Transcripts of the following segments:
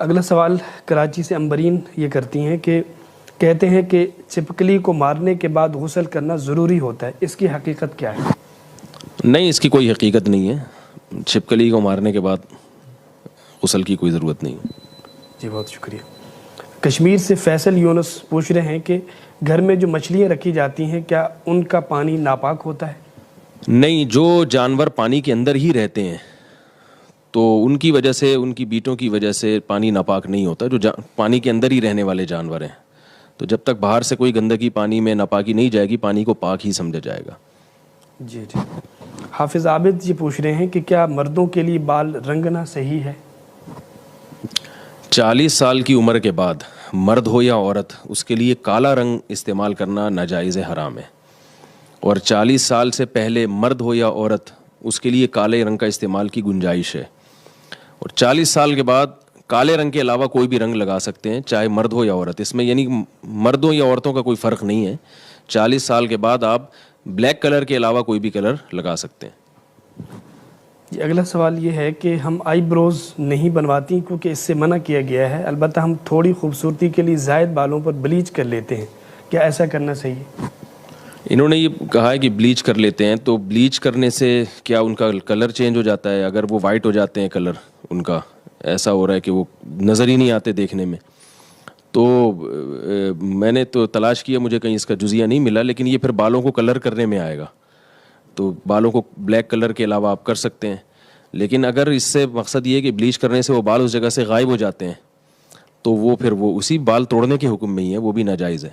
اگلا سوال کراچی سے امبرین یہ کرتی ہیں کہ کہتے ہیں کہ چھپکلی کو مارنے کے بعد غسل کرنا ضروری ہوتا ہے، اس کی حقیقت کیا ہے؟ نہیں، اس کی کوئی حقیقت نہیں ہے، چھپکلی کو مارنے کے بعد غسل کی کوئی ضرورت نہیں ہے۔ جی بہت شکریہ۔ کشمیر سے فیصل یونس پوچھ رہے ہیں کہ گھر میں جو مچھلیاں رکھی جاتی ہیں کیا ان کا پانی ناپاک ہوتا ہے؟ نہیں، جو جانور پانی کے اندر ہی رہتے ہیں تو ان کی وجہ سے، ان کی بیٹوں کی وجہ سے پانی ناپاک نہیں ہوتا۔ جو پانی کے اندر ہی رہنے والے جانور ہیں تو جب تک باہر سے کوئی گندگی پانی میں ناپاکی نہیں جائے گی، پانی کو پاک ہی سمجھا جائے گا۔ جی جی۔ حافظ عابد یہ پوچھ رہے ہیں کہ کیا مردوں کے لیے بال رنگنا صحیح ہے؟ 40 سال کی عمر کے بعد مرد ہو یا عورت، اس کے لیے کالا رنگ استعمال کرنا ناجائز حرام ہے، اور 40 سال سے پہلے مرد ہو یا عورت اس کے لیے کالے رنگ کا استعمال کی گنجائش ہے، اور 40 سال کے بعد کالے رنگ کے علاوہ کوئی بھی رنگ لگا سکتے ہیں، چاہے مرد ہو یا عورت۔ اس میں یعنی مردوں یا عورتوں کا کوئی فرق نہیں ہے۔ 40 سال کے بعد آپ بلیک کلر کے علاوہ کوئی بھی کلر لگا سکتے ہیں۔ اگلا سوال یہ ہے کہ ہم آئی بروز نہیں بنواتی کیونکہ اس سے منع کیا گیا ہے، البتہ ہم تھوڑی خوبصورتی کے لیے زائد بالوں پر بلیچ کر لیتے ہیں، کیا ایسا کرنا صحیح ہے؟ انہوں نے یہ کہا ہے کہ بلیچ کر لیتے ہیں، تو بلیچ کرنے سے کیا ان کا کلر چینج ہو جاتا ہے؟ اگر وہ وائٹ ہو جاتے ہیں کلر، ان کا ایسا ہو رہا ہے کہ وہ نظر ہی نہیں آتے دیکھنے میں، تو میں نے تو تلاش کیا، مجھے کہیں اس کا جزیہ نہیں ملا، لیکن یہ پھر بالوں کو کلر کرنے میں آئے گا، تو بالوں کو بلیک کلر کے علاوہ آپ کر سکتے ہیں۔ لیکن اگر اس سے مقصد یہ ہے کہ بلیچ کرنے سے وہ بال اس جگہ سے غائب ہو جاتے ہیں تو وہ پھر وہ اسی بال توڑنے کے حکم میں ہی ہے، وہ بھی ناجائز ہے۔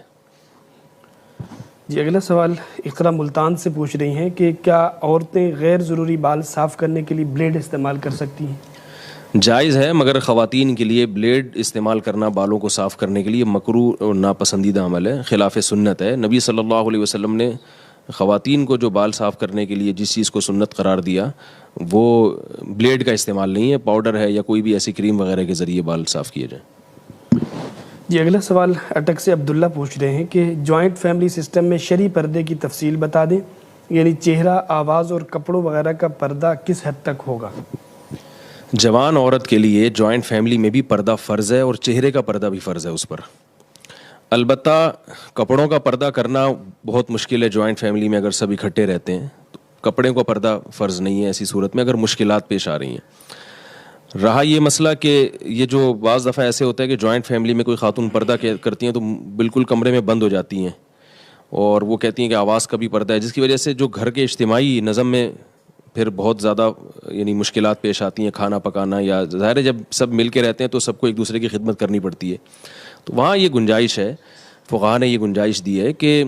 جی اگلا سوال اقرا ملتان سے پوچھ رہی ہیں کہ کیا عورتیں غیر ضروری بال صاف کرنے کے لیے بلیڈ استعمال کر سکتی ہیں؟ جائز ہے، مگر خواتین کے لیے بلیڈ استعمال کرنا بالوں کو صاف کرنے کے لیے مکروہ اور ناپسندیدہ عمل ہے، خلاف سنت ہے۔ نبی صلی اللہ علیہ وسلم نے خواتین کو جو بال صاف کرنے کے لیے جس چیز کو سنت قرار دیا وہ بلیڈ کا استعمال نہیں ہے، پاؤڈر ہے یا کوئی بھی ایسی کریم وغیرہ کے ذریعے بال صاف کیے جائیں۔ جی اگلا سوال اٹک سے عبداللہ پوچھ رہے ہیں کہ جوائنٹ فیملی سسٹم میں شرعی پردے کی تفصیل بتا دیں، یعنی چہرہ، آواز اور کپڑوں وغیرہ کا پردہ کس حد تک ہوگا؟ جوان عورت کے لیے جوائنٹ فیملی میں بھی پردہ فرض ہے اور چہرے کا پردہ بھی فرض ہے اس پر۔ البتہ کپڑوں کا پردہ کرنا بہت مشکل ہے جوائنٹ فیملی میں، اگر سب اکٹھے رہتے ہیں تو کپڑے کا پردہ فرض نہیں ہے ایسی صورت میں، اگر مشکلات پیش آ رہی ہیں۔ رہا یہ مسئلہ کہ یہ جو بعض دفعہ ایسے ہوتا ہے کہ جوائنٹ فیملی میں کوئی خاتون پردہ کرتی ہیں تو بالکل کمرے میں بند ہو جاتی ہیں اور وہ کہتی ہیں کہ آواز کا بھی پردہ ہے، جس کی وجہ سے جو گھر کے اجتماعی نظم میں پھر بہت زیادہ یعنی مشکلات پیش آتی ہیں، کھانا پکانا، یا ظاہر ہے جب سب مل کے رہتے ہیں تو سب کو ایک دوسرے کی خدمت کرنی پڑتی ہے، تو وہاں یہ گنجائش ہے، فقہا نے یہ گنجائش دی ہے کہ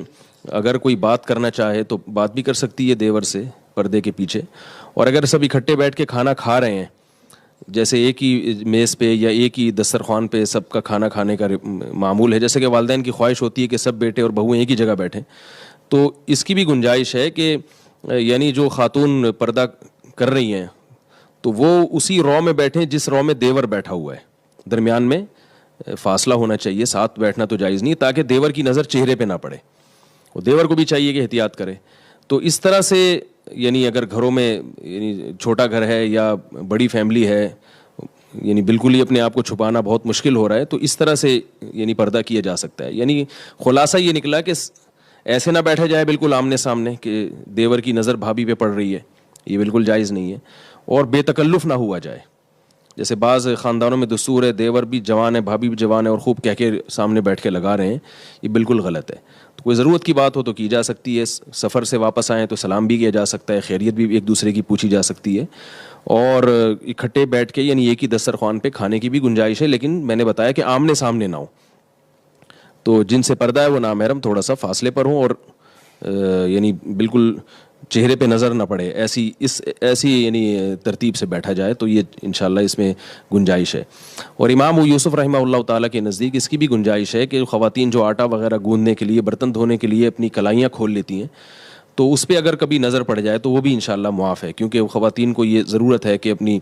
اگر کوئی بات کرنا چاہے تو بات بھی کر سکتی ہے دیور سے پردے کے پیچھے، اور اگر سب اکٹھے بیٹھ کے کھانا کھا رہے ہیں، جیسے ایک ہی میز پہ یا ایک ہی دسترخوان پہ سب کا کھانا کھانے کا معمول ہے، جیسے کہ والدین کی خواہش ہوتی ہے کہ سب بیٹے اور بہویں ایک ہی جگہ بیٹھیں، تو اس کی بھی گنجائش ہے کہ یعنی جو خاتون پردہ کر رہی ہیں تو وہ اسی رو میں بیٹھیں جس رو میں دیور بیٹھا ہوا ہے، درمیان میں فاصلہ ہونا چاہیے، ساتھ بیٹھنا تو جائز نہیں، تاکہ دیور کی نظر چہرے پہ نہ پڑے، وہ دیور کو بھی چاہیے کہ احتیاط کرے۔ تو اس طرح سے یعنی اگر گھروں میں یعنی چھوٹا گھر ہے یا بڑی فیملی ہے، یعنی بالکل ہی اپنے آپ کو چھپانا بہت مشکل ہو رہا ہے، تو اس طرح سے یعنی پردہ کیا جا سکتا ہے۔ یعنی خلاصہ یہ نکلا کہ ایسے نہ بیٹھا جائے بالکل آمنے سامنے کہ دیور کی نظر بھابھی پہ پڑ رہی ہے، یہ بالکل جائز نہیں ہے، اور بے تکلف نہ ہوا جائے، جیسے بعض خاندانوں میں دستور ہے دیور بھی جوان ہے، بھابھی بھی جوان ہے اور خوب کہہ کے سامنے بیٹھ کے لگا رہے ہیں، یہ بالکل غلط ہے۔ تو کوئی ضرورت کی بات ہو تو کی جا سکتی ہے، سفر سے واپس آئیں تو سلام بھی کیا جا سکتا ہے، خیریت بھی ایک دوسرے کی پوچھی جا سکتی ہے، اور اکٹھے بیٹھ کے یعنی ایک ہی دسترخوان پہ کھانے کی بھی گنجائش ہے، لیکن میں نے بتایا کہ آمنے سامنے نہ ہو، تو جن سے پردہ ہے وہ نامحرم تھوڑا سا فاصلے پر ہوں، اور یعنی بالکل چہرے پہ نظر نہ پڑے، ایسی یعنی ترتیب سے بیٹھا جائے، تو یہ انشاءاللہ اس میں گنجائش ہے۔ اور امام یوسف رحمہ اللہ تعالیٰ کے نزدیک اس کی بھی گنجائش ہے کہ خواتین جو آٹا وغیرہ گوندنے کے لیے، برتن دھونے کے لیے اپنی کلائیاں کھول لیتی ہیں، تو اس پہ اگر کبھی نظر پڑ جائے تو وہ بھی انشاءاللہ معاف ہے، کیونکہ خواتین کو یہ ضرورت ہے کہ اپنی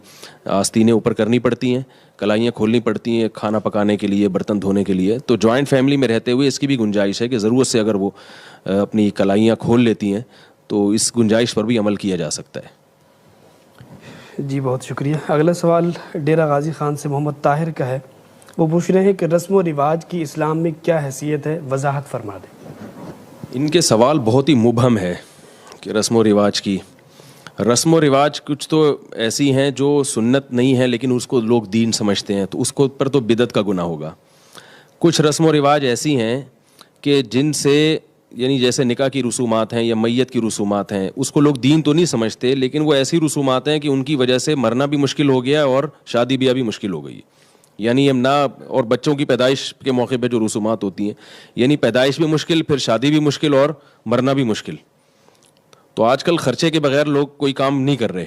آستینیں اوپر کرنی پڑتی ہیں، کلائیاں کھولنی پڑتی ہیں کھانا پکانے کے لیے، برتن دھونے کے لیے، تو جوائنٹ فیملی میں رہتے ہوئے اس کی بھی گنجائش ہے کہ ضرورت سے اگر وہ اپنی کلائیاں کھول لیتی ہیں تو اس گنجائش پر بھی عمل کیا جا سکتا ہے۔ جی بہت شکریہ۔ اگلا سوال ڈیرہ غازی خان سے محمد طاہر کا ہے وہ پوچھ رہے ہیں کہ رسم و رواج کی اسلام میں کیا حیثیت ہے، وضاحت فرما دیں۔ ان کے سوال بہت ہی مبہم ہے کہ رسم و رواج کی، رسم و رواج کچھ تو ایسی ہیں جو سنت نہیں ہے لیکن اس کو لوگ دین سمجھتے ہیں، تو اس کو پر تو بدعت کا گناہ ہوگا۔ کچھ رسم و رواج ایسی ہیں کہ جن سے یعنی جیسے نکاح کی رسومات ہیں یا میت کی رسومات ہیں، اس کو لوگ دین تو نہیں سمجھتے لیکن وہ ایسی رسومات ہیں کہ ان کی وجہ سے مرنا بھی مشکل ہو گیا اور شادی بیاہ بھی مشکل ہو گئی، یعنی ہم نہ، اور بچوں کی پیدائش کے موقع پہ جو رسومات ہوتی ہیں، یعنی پیدائش بھی مشکل، پھر شادی بھی مشکل اور مرنا بھی مشکل۔ تو آج کل خرچے کے بغیر لوگ کوئی کام نہیں کر رہے،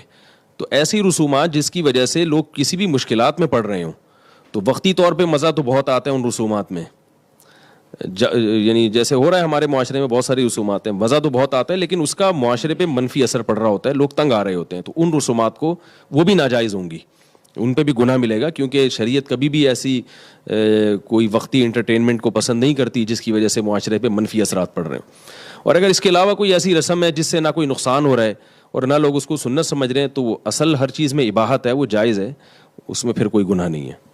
تو ایسی رسومات جس کی وجہ سے لوگ کسی بھی مشکلات میں پڑ رہے ہوں، تو وقتی طور پہ مزہ تو بہت آتا ہے ان رسومات میں، یعنی جیسے ہو رہا ہے ہمارے معاشرے میں بہت ساری رسومات ہیں، مزہ تو بہت آتا ہے لیکن اس کا معاشرے پہ منفی اثر پڑ رہا ہوتا ہے، لوگ تنگ آ رہے ہوتے ہیں، تو ان رسومات کو وہ بھی ناجائز ہوں گی، ان پہ بھی گناہ ملے گا، کیونکہ شریعت کبھی بھی ایسی کوئی وقتی انٹرٹینمنٹ کو پسند نہیں کرتی جس کی وجہ سے معاشرے پہ منفی اثرات پڑ رہے ہیں۔ اور اگر اس کے علاوہ کوئی ایسی رسم ہے جس سے نہ کوئی نقصان ہو رہا ہے اور نہ لوگ اس کو سنت سمجھ رہے ہیں، تو وہ اصل ہر چیز میں اباحت ہے، وہ جائز ہے، اس میں پھر کوئی گناہ نہیں ہے۔